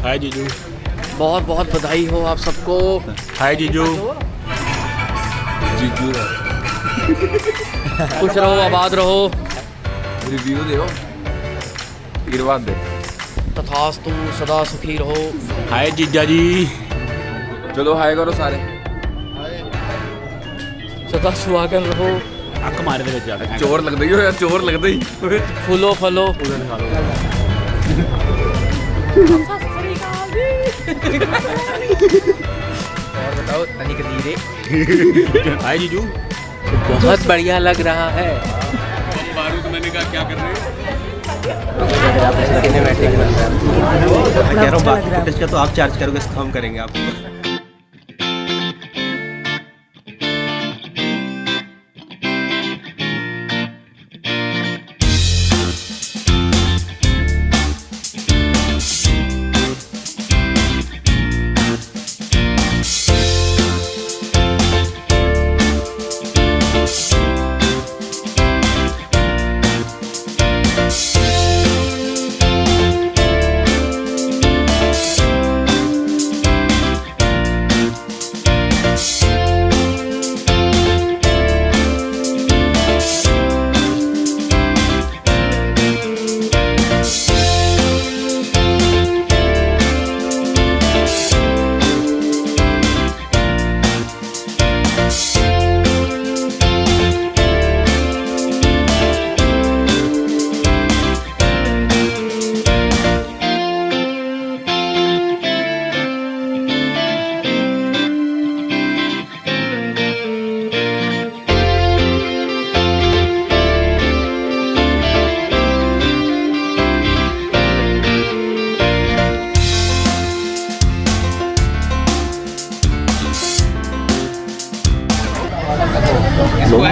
हाय जीजू। बहुत बहुत बधाई हो आप सबको। हाय जीजू। जीजू खुश रहो, आबाद रहो। रिव्यू दो, आशीर्वाद दे। तथास्तु, सदा सुखी रहो। हाय जीजा जी। चलो हाय करो सारे। सदा सुहागन रहो। अक मारे दे विच आ चोर लगदे ही हो यार, चोर लगदे ही। फूलो फलो। और बताओ तनिक धीरे। हाय जीजू। बहुत बढ़िया लग रहा है। बारूद मैंने कहा क्या कर रहे हो? सिनेमैटिक बन रहा है। मैं कह रहा हूँ बाकी फुटेज का तो आप चार्ज करोगे, इसका हम करेंगे आपको।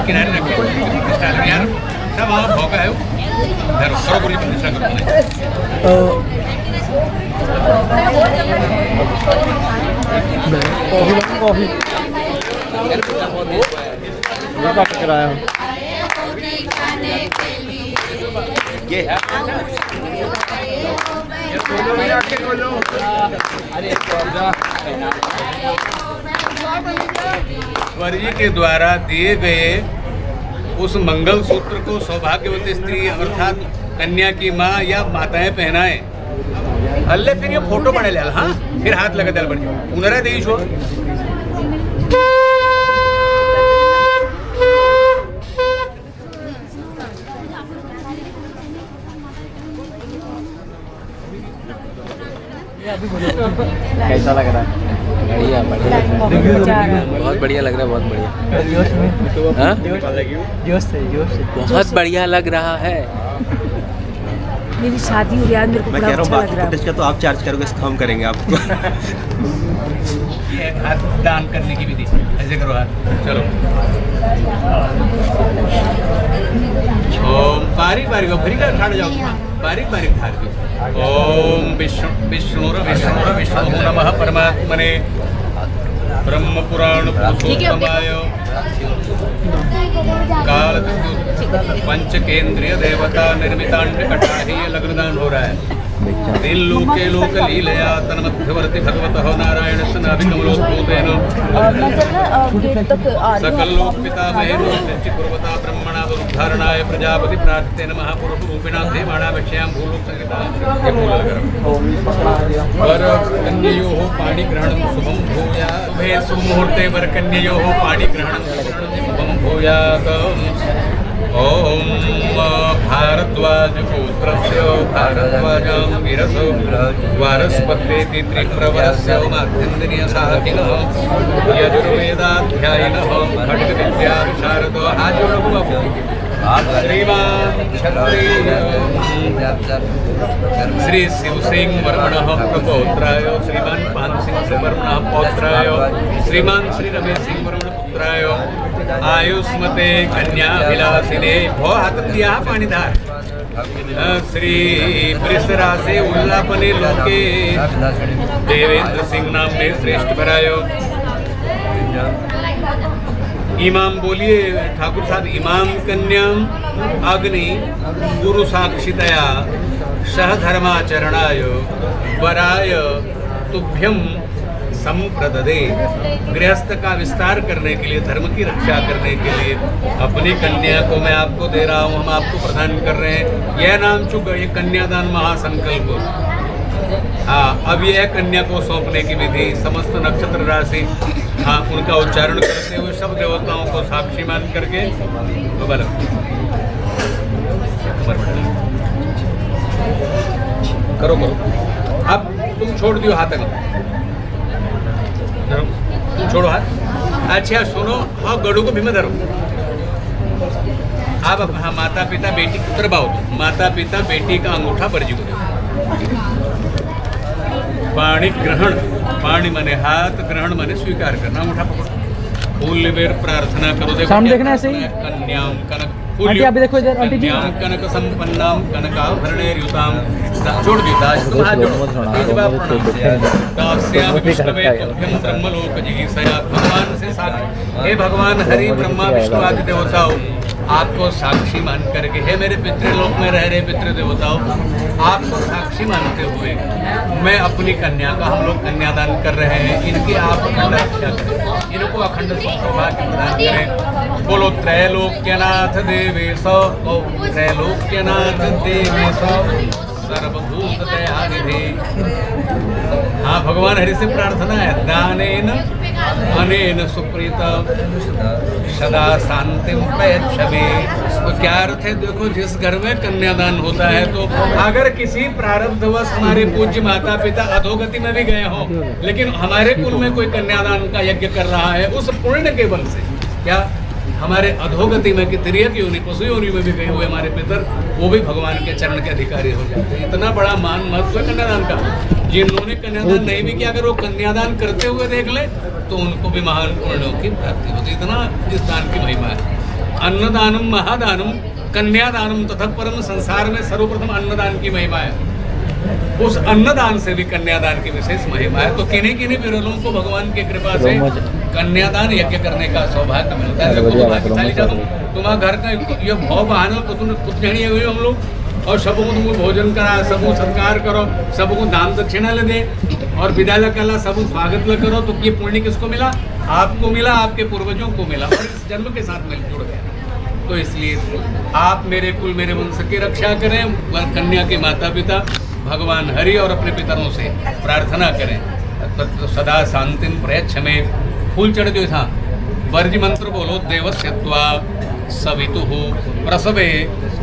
किनारे रखे यार, सब वहाँ भौका है। इधर करो पूरी प्रतिष्ठा कराया वर्जी के द्वारा दिए गए उस मंगल सूत्र को सौभाग्यवती स्त्री अर्थात कन्या की माँ या माताएं पहनाएं। अल्ले फिर ये फोटो बने ले, हाँ फिर हाथ लगा दल बढ़ उनरा दे छो। कैसा लग रहा है? बढ़िया बढ़िया, बहुत बढ़िया लग रहा है। बहुत बढ़िया। हाँ? बहुत बढ़िया लग रहा है। मेरी शादी हो यार, मेरे को मैं बड़ा कह रहा हूँ अच्छा लग बाकी रहा है। फुटेज का तो आप चार्ज करोगे, इसका हम करेंगे आपको। ये हाथ दान करने की विधि, ऐसे करो हाथ। चलो ओम बारीक बारीक भरी का ठाड़ जाओ, बारीक बारीक ठाड़ दो। ओम विष्णुर नमः परमात्मने ब्रह्म पुराण पुरुषोत्तमाय काल पंचकेंद्रीय देवता निर्मितांड कटाही लग्नदान हो रहा है। दिल लोके लोक लीलया तन्मध्यवर्ती भगवतः नारायण स्नाभिकमलोद्भूतेन सकल लोक पितामहेन कुर्वता ब्रह्मणा उद्धारणाय प्रजापति प्रार्थितेन महापुरुष रूपिणा देवाणावश्याम भूलोक संगीता ये वर कन्ययोः पाणिग्रहणं शुभं भूयात्। भे सुमुहूर्ते वर कन्ययोः पाणिग्रहणं शुभं भूयात्। ओम भारद्वाज पुत्रस्य भारद्वाजं वीरसो वारस्पत्येति त्रिप्रवरस्य माध्यन्दिनीय साहिनः यजुर्वेदाध्यायिनः खड्गविद्या विशारदो आजुर्बभु श्रीमान श्री शिवसिंह वर्मणः प्रपौत्राय श्रीमान पान सिंह वर्मणः पौत्राय श्रीमान श्री रमेश सिंह वर्मण पुत्राय आयुष्मते कन्या विलासिने भो हात दिया पाणीधार श्री वृषरासे उल्लापने लोके देवेंद्र सिंह नाम में श्रेष्ठ भराय। इमाम बोलिए ठाकुर साहब, इमाम कन्याम अग्नि गुरु साक्षितया सहधर्माचरणाय वराय तुभ्यम संप्रददे। गृहस्थ का विस्तार करने के लिए, धर्म की रक्षा करने के लिए अपनी कन्या को मैं आपको दे रहा हूँ, हम आपको प्रदान कर रहे हैं। यह नाम चुक, ये कन्यादान महासंकल्प। हाँ, अब यह कन्या को सौंपने की विधि। समस्त नक्षत्र राशि हाँ उनका उच्चारण करते हुए सब देवताओं को साक्षी मान करके करो करो। अब तुम छोड़ दियो हाथ, तुम छोड़ो हाथ। अच्छा सुनो, हाँ गड़ू को भी मैं धरो। अब हाँ माता पिता बेटी पुत्र भाव, माता पिता बेटी का अंगूठा बरजी को पाणी ग्रहण, पाणी माने हाथ, ग्रहण माने स्वीकार करना। अंगूठा पकड़ो, फूल निवेर प्रार्थना करो। देखो सामने देखना है सही। कन्याम कनक आंटी आप भी देखो इधर, आंटी जी। कन्याम कनक संपन्नाम कनकाभरणैर्युताम। छोड़ दियो दास, तुम हाथ जोड़ो। दास्याम विष्णवे तुभ्यं ब्रह्मलोक जिगीषया। भगवान से साक्षी, हे भगवान हरि ब्रह्मा विष्णु आदि देवताओं, आपको साक्षी मान करके, हे मेरे पितृलोक में रह रहे पितृ देवताओं, आपको साक्षी मानते हुए मैं अपनी कन्या का, हम लोग कन्यादान कर रहे हैं, इनकी आप अखंड रक्षा करें, इनको अखंड सौभाग्य प्रदान करें। बोलो त्रैलोक्यनाथ देवेश, त्रैलोक्यनाथ देवेश सर्वभूत दयानिधे। हाँ भगवान हरि से प्रार्थना है, दानेन अनेन सुप्रीत सदा शांतिम प्रयच्छमे। तो क्या अर्थ है? देखो, जिस घर में कन्यादान होता है तो अगर किसी प्रारब्धवश हमारे पूज्य माता पिता अधोगति में भी गए हों, लेकिन हमारे कुल में कोई कन्यादान का यज्ञ कर रहा है, उस पुण्य के बल से क्या हमारे अधोगति में कि तिर्यक योनि, पशु योनि में भी गए हुए हमारे पितर, वो भी भगवान के चरण के अधिकारी हो जाते हैं। इतना बड़ा मान महत्व है कन्यादान का। जिन्होंने कन्यादान नहीं भी किया, अगर वो कन्यादान करते हुए देख ले तो उनको भी महान पुण्यों की प्राप्ति होती। इतना इस दान की महिमा है। अन्नदानम महादानम कन्यादानम तथा परम। संसार में सर्वप्रथम अन्नदान की महिमा है, उस अन्नदान से भी कन्यादान की विशेष महिमा है। तो किन्हीं किन्हीं विरलों को भगवान की कृपा से कन्यादान यज्ञ करने का सौभाग्य मिलता है। तुम्हारा घर का ये भाव बहाना कुछ नहीं हुई हम लोग, और सबको तुमको भोजन करा, सबको सत्कार करो, सबको दान दक्षिणा ले दे और विद्यालय कला सबको स्वागत ल करो, तो ये पुण्य किसको मिला? आपको मिला, आपके पूर्वजों को मिला, और इस जन्म के साथ मिल जुड़ गया। तो इसलिए आप मेरे कुल मेरे वंश की रक्षा करें। कन्या के माता पिता भगवान हरि और अपने पितरों से प्रार्थना करें, तो सदा शांतिम प्रयच्छमे। फूल चढ़ दो था, वर्ज मंत्र बोलो। देवस्यत्वा सवितुः प्रसवे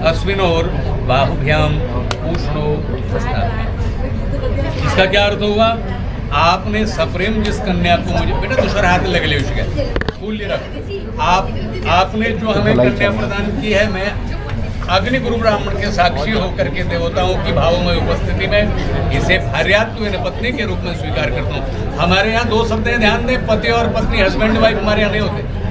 अश्विनोर बाहुभ्याम उष्णो। इसका क्या अर्थ हुआ? आपने सप्रेम जिस कन्या को, मुझे बेटा दूसरा हाथ लग ले उसके फूल रख। आपने जो हमें कन्या प्रदान की है, मैं अग्नि गुरु ब्राह्मण के साक्षी होकर के देवताओं की भावमय उपस्थिति में इसे भार्यात्वेन पत्नी के रूप में स्वीकार करता हूँ। हमारे यहाँ दो शब्द हैं, ध्यान दें, पति और पत्नी, हस्बैंड वाइफ हमारे यहाँ नहीं होते।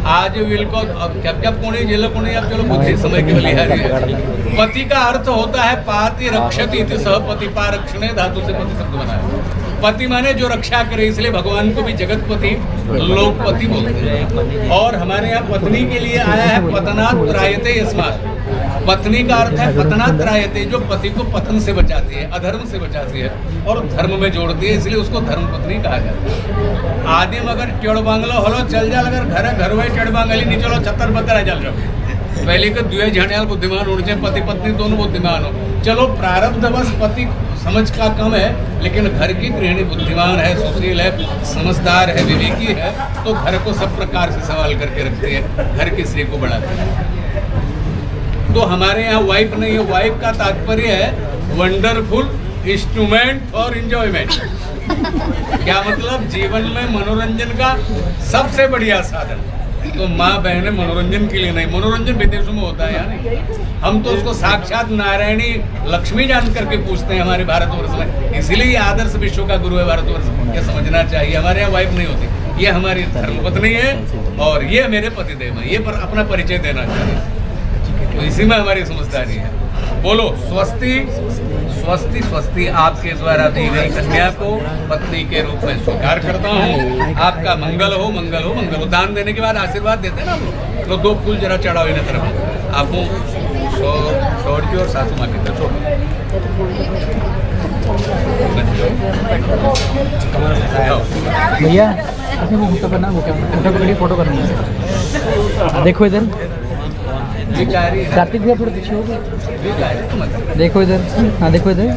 आज विल को क्या पुणे जिला पुणे, अब चलो बुद्धि समय के बलिहारी है। पति का अर्थ होता है पाति रक्षति इति सह पति, पारक्षणे धातु से पति शब्द बना है। पति माने जो रक्षा करे, इसलिए भगवान को भी जगतपति लोकपति बोलते हैं। और हमारे यहाँ पत्नी के लिए आया है पतनात् त्रायते यस्मात्। पत्नी का अर्थ है पतनात् त्रायते, जो पति को पतन से बचाती है, अधर्म से बचाती है और धर्म में जोड़ती है, इसलिए उसको धर्म पत्नी कहा जाता है। आदिम अगर टेढ़ बांगलो होलो चल जाल, अगर घर वही टेढ़ बांगली नहीं चलो छत्तर बत्तर चल जाओ। पहले के दुए झड़ियाल बुद्धिमान उड़ जाए, पति पत्नी दोनों बुद्धिमान हो। चलो प्रारब्धवश पति समझ का कम है, लेकिन घर की गृहिणी बुद्धिमान है, सुशील है, समझदार है, विवेकी है, तो घर को सब प्रकार से संभाल करके रखती है, घर की स्त्री को बढ़ाती है। तो हमारे यहाँ वाइफ नहीं है। वाइफ का तात्पर्य है वंडरफुल इंस्ट्रूमेंट फॉर एंजॉयमेंट। क्या मतलब? जीवन में मनोरंजन का सबसे बढ़िया साधन। तो माँ बहनें मनोरंजन के लिए नहीं, मनोरंजन विदेशों में होता है यानी, हम तो उसको साक्षात नारायणी लक्ष्मी जान करके पूछते हैं हमारे भारतवर्ष में। इसीलिए आदर्श विश्व का गुरु है भारतवर्ष, ये समझना चाहिए। हमारे यहाँ वाइफ नहीं होती, ये हमारी धर्मपत्नी है और ये मेरे पतिदेव है, ये पर अपना परिचय देना चाहिए। तो इसी में हमारी समझदारी है। बोलो स्वस्ति स्वस्ति स्वस्ति। आपके द्वारा दी गई कन्या को पत्नी के रूप में स्वीकार करता हूँ। आपका मंगल हो, मंगल हो, मंगल हो। दान देने के बाद आशीर्वाद देते हैं ना हम लोग, तो 2 फूल जरा चढ़ाओ इन तरफ। आपको शौर की और सासू माँ की तरफ छोड़ो। जाओ। भैया अपने वो फोटो करना, वो क्या फोटो पकड़ी, फोटो करनी है। देखो इधर, ये जा रही है ना? कार्तिक भैया थोड़े पीछे हो गए। ये जा रही है, तुम अंदर। देखो इधर, हाँ देखो इधर।